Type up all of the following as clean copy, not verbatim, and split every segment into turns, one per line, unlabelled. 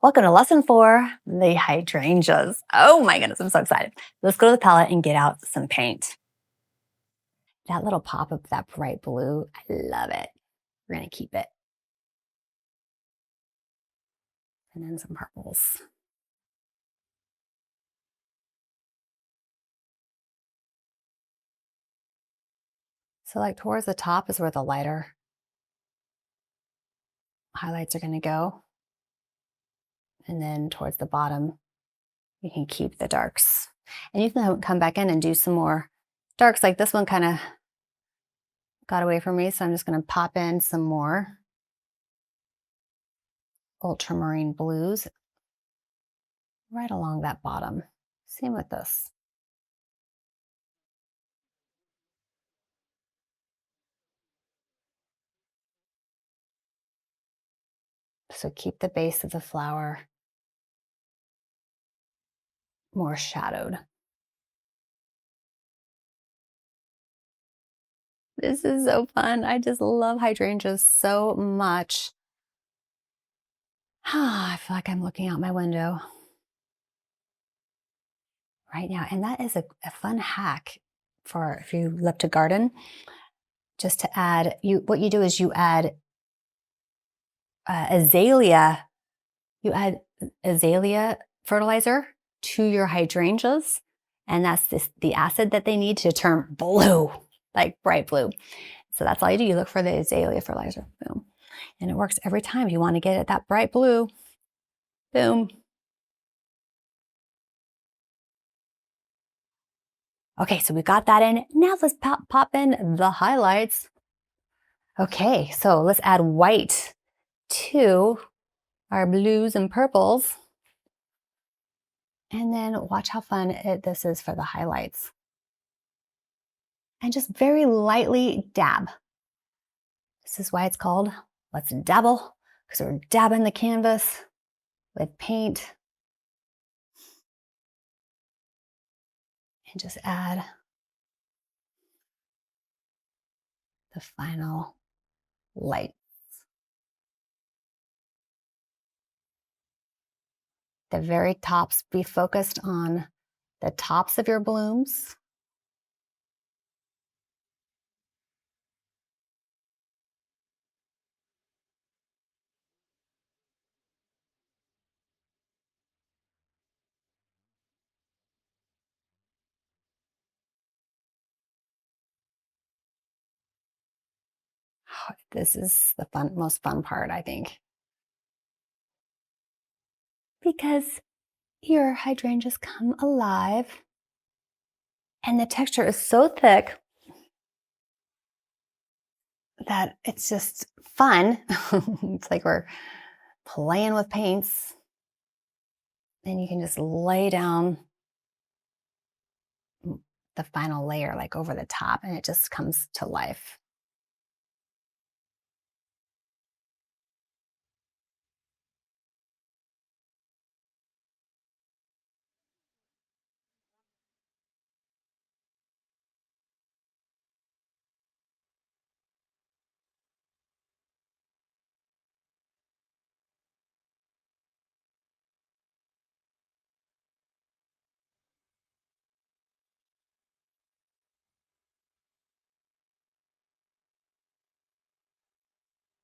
Welcome to lesson 4, the hydrangeas. Oh my goodness, I'm so excited. Let's go to the palette and get out some paint. That little pop of that bright blue, I love it. We're gonna keep it. And then some purples. So like towards the top is where the lighter highlights are gonna go. And then towards the bottom, you can keep the darks. And you can come back in and do some more darks. Like this one kind of got away from me, so I'm just gonna pop in some more ultramarine blues right along that bottom. Same with this. So keep the base of the flower more shadowed. This is so fun. I just love hydrangeas so much. I feel like I'm looking out my window right now. And that is a fun hack for if you love to garden, just to add, what you do is you add azalea, you add azalea fertilizer to your hydrangeas. And that's the acid that they need to turn blue, like bright blue. So that's all you do. You look for the azalea fertilizer, boom. And it works every time. You want to get it that bright blue, boom. Okay, so we got that in. Now let's pop in the highlights. Okay, so let's add white to our blues and purples. And then watch how fun this is for the highlights. And just very lightly dab. This is why it's called Let's Dabble, because we're dabbing the canvas with paint. And just add the final light. The very tops, be focused on the tops of your blooms. This is the most fun part, I think. Because your hydrangeas come alive and the texture is so thick that it's just fun. It's like we're playing with paints. And you can just lay down the final layer like over the top and it just comes to life.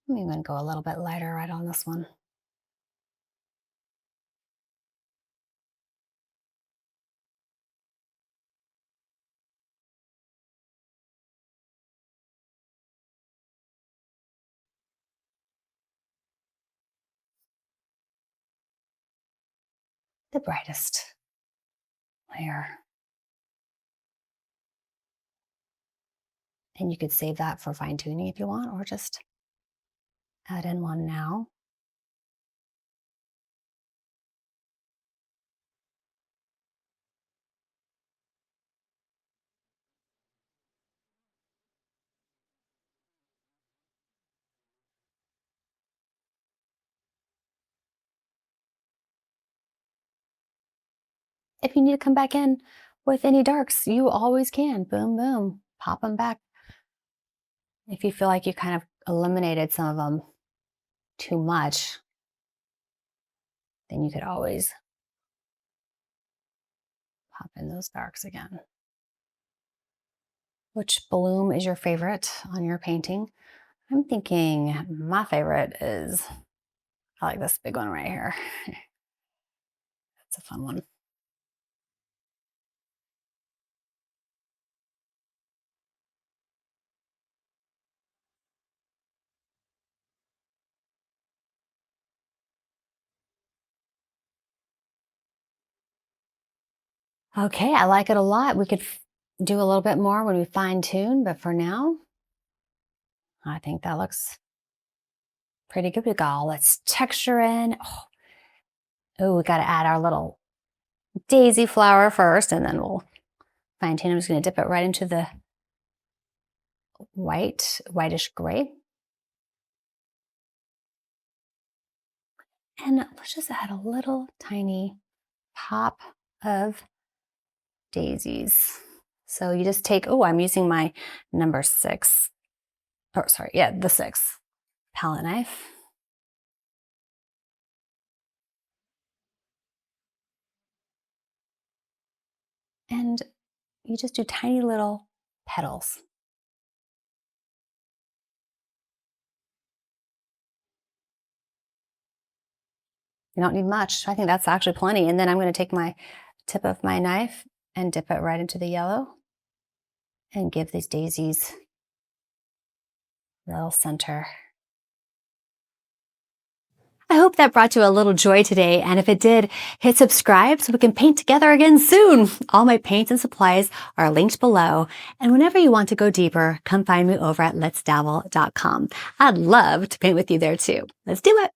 I'm even going to go a little bit lighter right on this one. The brightest layer. And you could save that for fine tuning if you want, or just add in one now. If you need to come back in with any darks, you always can. Boom, boom, pop them back. If you feel like you kind of eliminated some of them too much, then you could always pop in those darks again. Which bloom is your favorite on your painting? I'm thinking my favorite is, I like this big one right here. That's a fun one. Okay, I like it a lot. We could do a little bit more when we fine tune, but for now, I think that looks pretty good. We got all this texture in. Oh, we got to add our little daisy flower first, and then we'll fine tune. I'm just going to dip it right into the whitish gray. And let's just add a little tiny pop of daisies. So you just take, oh, I'm using my number 6, or sorry, yeah, the 6 palette knife. And you just do tiny little petals. You don't need much. I think that's actually plenty. And then I'm going to take my tip of my knife and dip it right into the yellow and give these daisies a little center. I hope that brought you a little joy today, and if it did, hit subscribe so we can paint together again soon. All my paints and supplies are linked below, and whenever you want to go deeper, come find me over at letsdabble.com. I'd love to paint with you there too. Let's do it.